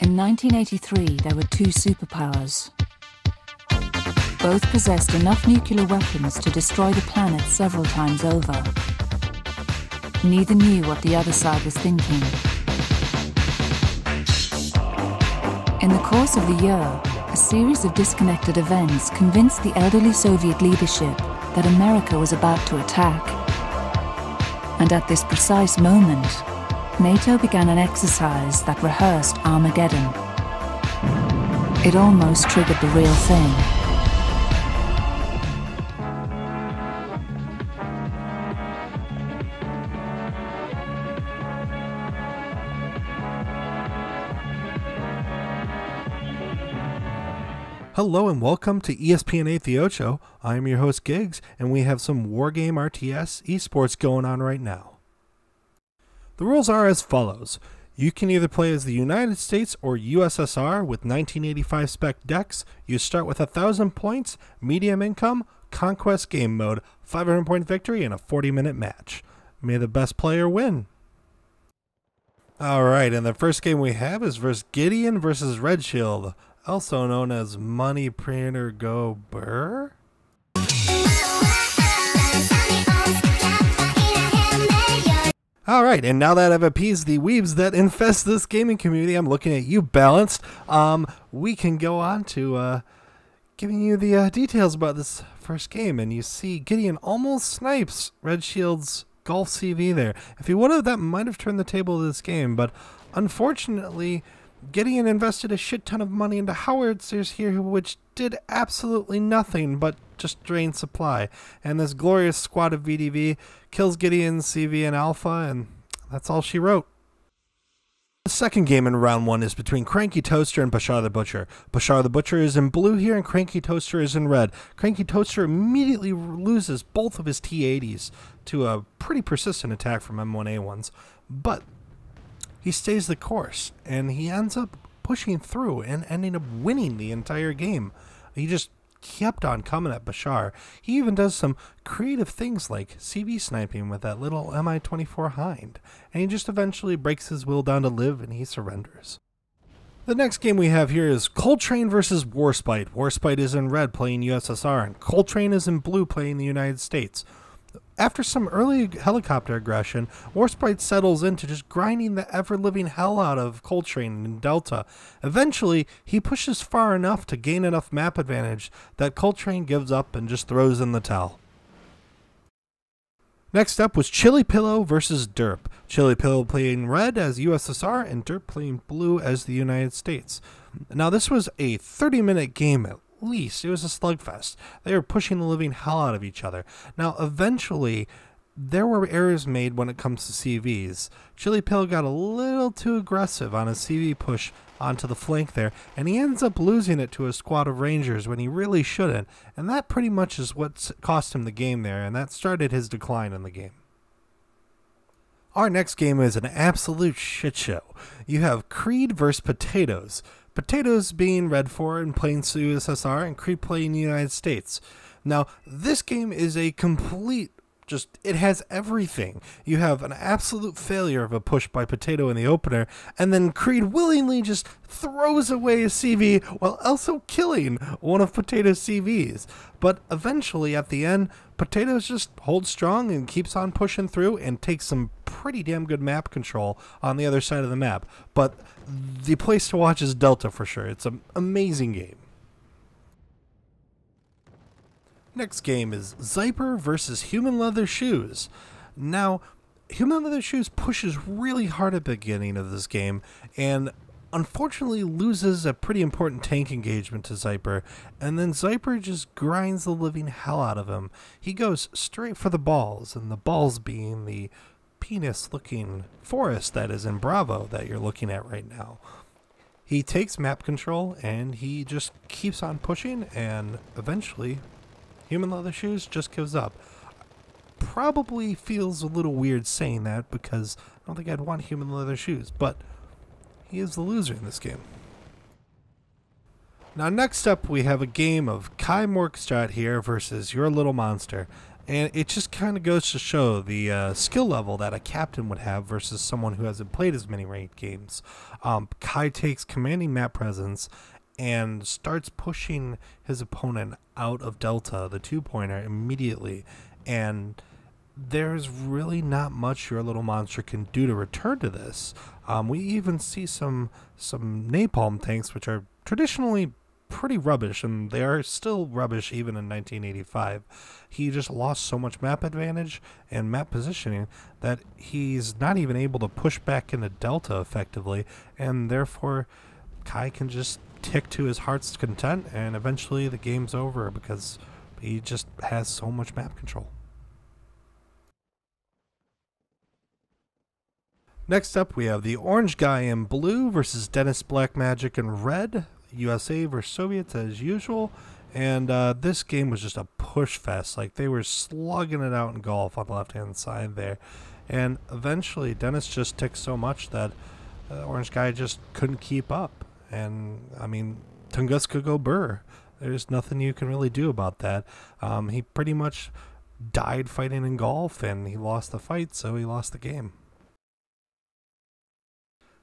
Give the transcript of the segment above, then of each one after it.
In 1983, there were two superpowers. Both possessed enough nuclear weapons to destroy the planet several times over. Neither knew what the other side was thinking. In the course of the year, a series of disconnected events convinced the elderly Soviet leadership that America was about to attack. And at this precise moment, NATO began an exercise that rehearsed Armageddon. It almost triggered the real thing. Hello and welcome to ESPN 88. I am your host Giggs, and we have some Wargame RTS esports going on right now. The rules are as follows. You can either play as the United States or USSR with 1985 spec decks. You start with 1,000 points, medium income, conquest game mode, 500 point victory, and a 40-minute match. May the best player win. Alright, and the first game we have is versus Gideon versus Red Shield, also known as Money Printer Go Burr. Alright, and now that I've appeased the weebs that infest this gaming community, I'm looking at you, Balanced. We can go on to giving you the details about this first game, and you see Gideon almost snipes Red Shield's Golf CV there. If he would have, that might have turned the table of this game, but unfortunately, Gideon invested a shit ton of money into howitzers here, which did absolutely nothing but just drain supply. And this glorious squad of VDV kills Gideon's CV and Alpha, and that's all she wrote. The second game in round one is between Cranky Toaster and Pacha the Butcher. Pacha the Butcher is in blue here, and Cranky Toaster is in red. Cranky Toaster immediately loses both of his T-80s to a pretty persistent attack from M1A1s, but he stays the course, and he ends up pushing through and ending up winning the entire game. He just kept on coming at Bashar. He even does some creative things like CV sniping with that little Mi-24 Hind, and he just eventually breaks his will down to live, and he surrenders. The next game we have here is Coltrane versus Warspite. Warspite is in red playing USSR, and Coltrane is in blue playing the United States. After some early helicopter aggression, Warspite settles into just grinding the ever-living hell out of Coltrane in Delta. Eventually, he pushes far enough to gain enough map advantage that Coltrane gives up and just throws in the towel. Next up was Chili Pillow versus Derp. Chili Pillow playing red as USSR and Derp playing blue as the United States. Now this was a 30-minute game at least. It was a slugfest. They were pushing the living hell out of each other. Now, eventually, there were errors made when it comes to CVs. Chili Pill got a little too aggressive on his CV push onto the flank there, and he ends up losing it to a squad of Rangers when he really shouldn't, and that pretty much is what cost him the game there, and that started his decline in the game. Our next game is an absolute shit show. You have Creed versus Potatoes. Potatoes being red for and playing USSR, and Creed playing the United States. Now, this game is a complete, it has everything. You have an absolute failure of a push by Potato in the opener, and then Creed willingly just throws away a CV while also killing one of Potato's CVs. But eventually, at the end, Potatoes just holds strong and keeps on pushing through and takes some pretty damn good map control on the other side of the map. But the place to watch is Delta for sure. It's an amazing game. Next game is Zyper versus Human Leather Shoes. Now, Human Leather Shoes pushes really hard at the beginning of this game, and unfortunately loses a pretty important tank engagement to Zyper, and then Zyper just grinds the living hell out of him. He goes straight for the balls, and the balls being the penis-looking forest that is in Bravo that you're looking at right now. He takes map control, and he just keeps on pushing, and eventually Human Leather Shoes just gives up. Probably feels a little weird saying that because I don't think I'd want Human Leather Shoes, but he is the loser in this game. Now next up we have a game of Kai Morkstad here versus Your Little Monster. And it just kind of goes to show the skill level that a captain would have versus someone who hasn't played as many ranked games. Kai takes commanding map presence and starts pushing his opponent out of Delta, the 2-pointer, immediately. And there's really not much your little monster can do to return to this. We even see some napalm tanks, which are traditionally pretty rubbish, and they are still rubbish even in 1985. He just lost so much map advantage and map positioning that he's not even able to push back into Delta effectively, and therefore Kai can just tick to his heart's content, and eventually the game's over because he just has so much map control. Next up, we have the orange guy in blue versus Dennis Black Magic in red. USA versus Soviets as usual. And this game was just a push fest. Like, they were slugging it out in golf on the left-hand side there. And eventually, Dennis just ticked so much that the orange guy just couldn't keep up. And, I mean, Tunguska go burr. There's nothing you can really do about that. He pretty much died fighting in golf, and he lost the fight, so he lost the game.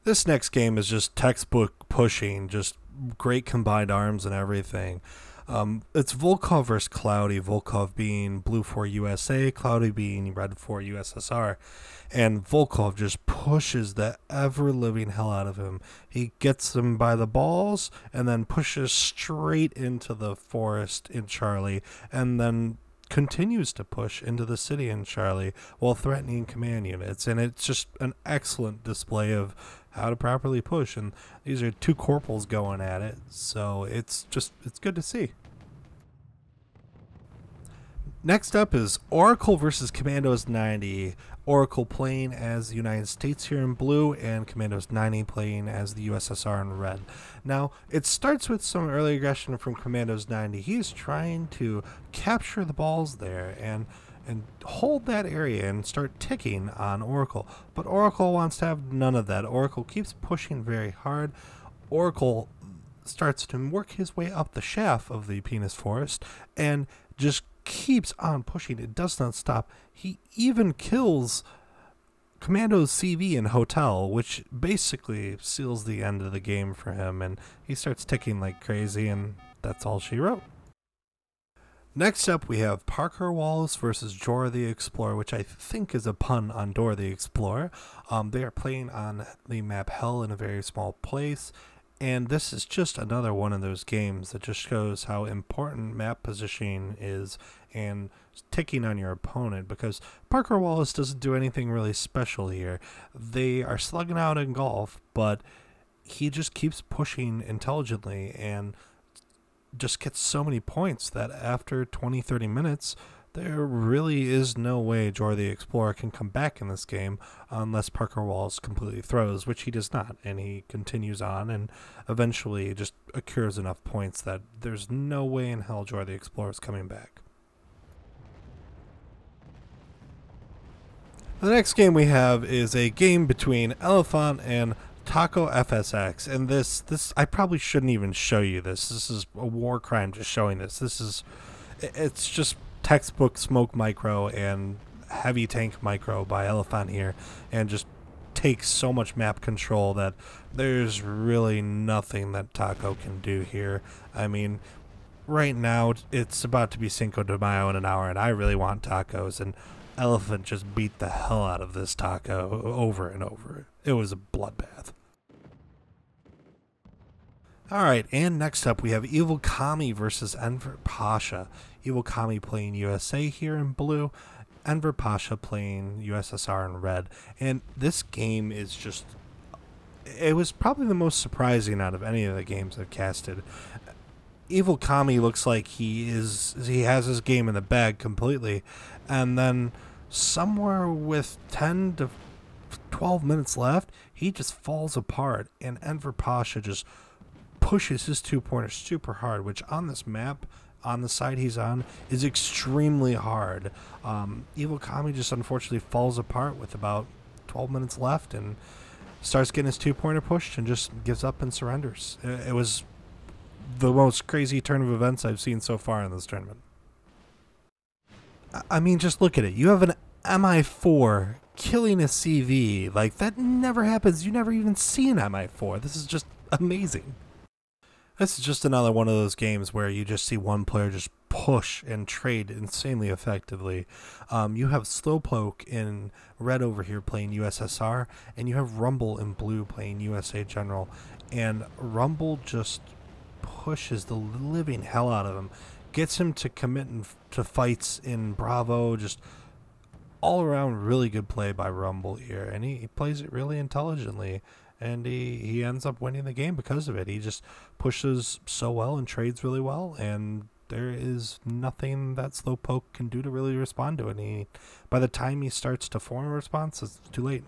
This next game is just textbook pushing, just great combined arms and everything. It's Volkov versus Cloudy, Volkov being blue for USA, Cloudy being red for USSR. And Volkov just pushes the ever-living hell out of him. He gets him by the balls and then pushes straight into the forest in Charlie, and then continues to push into the city in Charlie while threatening command units. And it's just an excellent display of how to properly push, and these are two corporals going at it, so it's good to see. Next up is Oracle versus Commandos 90. Oracle playing as the United States here in blue, and Commandos 90 playing as the USSR in red. Now, it starts with some early aggression from Commandos 90. He's trying to capture the balls there and hold that area and start ticking on Oracle. But Oracle wants to have none of that. Oracle keeps pushing very hard. Oracle starts to work his way up the shaft of the Penis Forest and just keeps on pushing. It does not stop. He even kills Commando's CV and Hotel, which basically seals the end of the game for him, and he starts ticking like crazy, and that's all she wrote. Next up, we have Parker Wallace versus Jorah the Explorer, which I think is a pun on Dora the Explorer. They are playing on the map Hell in a very small place, and this is just another one of those games that just shows how important map positioning is and ticking on your opponent, because Parker Wallace doesn't do anything really special here. They are slugging out in golf, but he just keeps pushing intelligently and just gets so many points that after 20-30 minutes there really is no way Jorah the Explorer can come back in this game unless Parker Wallace completely throws, which he does not, and he continues on and eventually just accrues enough points that there's no way in hell Jorah the Explorer is coming back. The next game we have is a game between Elephant and Taco FSX, and this I probably shouldn't even show you this. This is a war crime just showing this. It's just textbook smoke micro and heavy tank micro by Elephant here, and just takes so much map control that there's really nothing that Taco can do here. I mean, right now it's about to be Cinco de Mayo in an hour, and I really want tacos, and Elephant just beat the hell out of this taco over and over. It was a bloodbath. Alright, and next up we have Evil Commie versus Enver Pacha. Evil Commie playing USA here in blue, Enver Pacha playing USSR in red. And this game is just... it was probably the most surprising out of any of the games I've casted. Evil Commie looks like he has his game in the bag completely, and then somewhere with 10 to 12 minutes left, he just falls apart, and Enver Pacha just pushes his two-pointer super hard, which on this map, on the side he's on, is extremely hard. Evil Commie just unfortunately falls apart with about 12 minutes left and starts getting his two-pointer pushed and just gives up and surrenders. It was the most crazy turn of events I've seen so far in this tournament. I mean, just look at it. You have an MI4 killing a CV. Like, that never happens. You never even see an MI4. This is just amazing. This is just another one of those games where you just see one player just push and trade insanely effectively. You have Slowpoke in red over here playing USSR, and you have Rumble in blue playing USA General. And Rumble just pushes the living hell out of him, gets him to commit to fights in Bravo. Just all around really good play by Rumble here, and he plays it really intelligently. And he ends up winning the game because of it. He just pushes so well and trades really well, and there is nothing that Slowpoke can do to really respond to it. And by the time he starts to form a response, it's too late.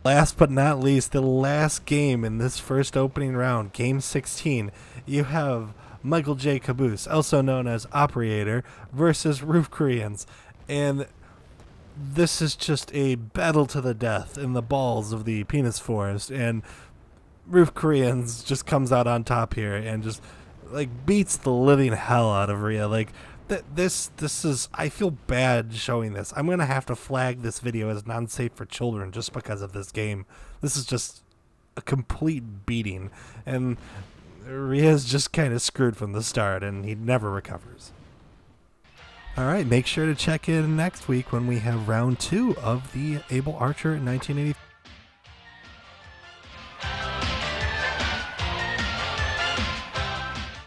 Last but not least, the last game in this first opening round, Game 16, you have Michael J. Caboose, also known as Operator, versus Roof Koreans. And this is just a battle to the death in the balls of the penis forest, and Roof Koreans just comes out on top here and just like beats the living hell out of Rhea. Like this is, I feel bad showing this. I'm gonna have to flag this video as non-safe for children just because of this game. This is just a complete beating, and Rhea's just kind of screwed from the start, and he never recovers. Alright, make sure to check in next week when we have round 2 of the Able Archer 1980.